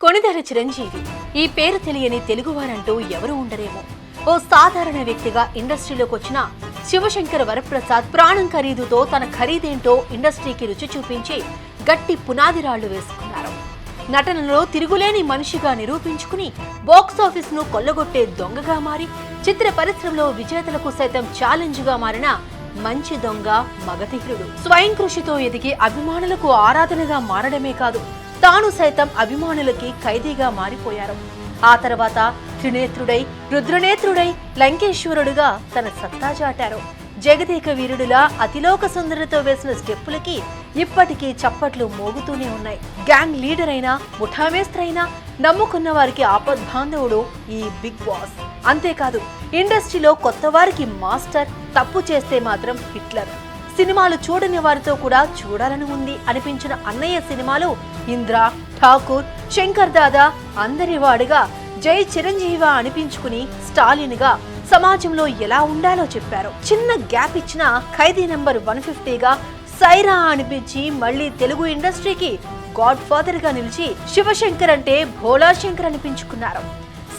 కొణిదెల చిరంజీవి ఈ పేరు తెలియని తెలుగువారంటూ ఎవరు ఉండరేమో. ఓ సాధారణ వ్యక్తిగా ఇండస్ట్రీలోకి వచ్చిన శివశంకర వరప్రసాద్ ప్రాణం ఖరీదుతో తన ఖరీదేంటో ఇండస్ట్రీకి రుచి చూపించి గట్టి పునాదిరాళ్లు వేసుకున్నారు. నటనలో తిరుగులేని మనిషిగా నిరూపించుకుని బాక్సాఫీస్ ను కొల్లగొట్టే దొంగగా మారి చిత్ర పరిశ్రమలో విజేతలకు సైతం ఛాలెంజ్ గా మారిన మంచి దొంగ, మగధీరుడు. స్వయం కృషితో ఎదిగి అభిమానులకు ఆరాధనగా మారడమే కాదు, తాను సైతం అభిమానులకి ఖైదీగా మారిపోయారు. ఆ తర్వాత త్రినేత్రుడై, రుద్రనేత్రుడై, లంకేశ్వరుడుగా తన సత్తా చాటారు. జగదేక వీరుడులా అతిలోక సుందరితో వేసిన స్టెప్పులకి ఇప్పటికీ చప్పట్లు మోగుతూనే ఉన్నాయి. గ్యాంగ్ లీడర్ అయినా, ముఠామేస్త్రైనా నమ్ముకున్న వారికి ఆపద్బాంధవుడు ఈ బిగ్ బాస్. అంతేకాదు, ఇండస్ట్రీలో కొత్త వారికి మాస్టర్, తప్పు చేస్తే మాత్రం హిట్లర్. సినిమాలు చూడని వారితో కూడా చూడాలని ఉంది అనిపించిన అన్నయ్య సినిమాలు ఇంద్ర, ఠాకూర్, శంకర్ దాదా, అందరి వాడిగా జై చిరంజీవి అనిపించుకుని స్టాలిన్ గా సమాజంలో ఎలా ఉండాలో చెప్పారు. చిన్న గ్యాప్ ఇచ్చిన ఖైదీ నెంబర్ 150గా సైరా అనిపించి మళ్లీ తెలుగు ఇండస్ట్రీకి గాడ్ ఫాదర్ గా నిలిచి శివశంకర్ అంటే భోలా శంకర్ అనిపించుకున్నారు.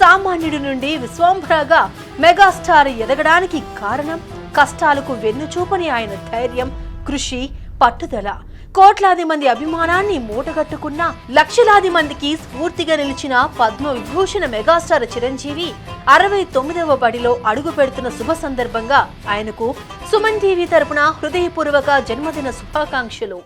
సామాన్యుడి నుండి విశ్వంభరగా మెగాస్టార్ ఎదగడానికి కారణం కష్టాలకు వెన్నుచూపని ఆయన ధైర్యం, కృషి, పట్టుదల. కోట్లాది మంది అభిమానాన్ని మూటగట్టుకున్న, లక్షలాది మందికి స్ఫూర్తిగా నిలిచిన పద్మ విభూషణ మెగాస్టార్ చిరంజీవి 69వ బడిలో అడుగు పెడుతున్న శుభ సందర్భంగా ఆయనకు సుమన్ టీవీ తరపున హృదయపూర్వక జన్మదిన శుభాకాంక్షలు.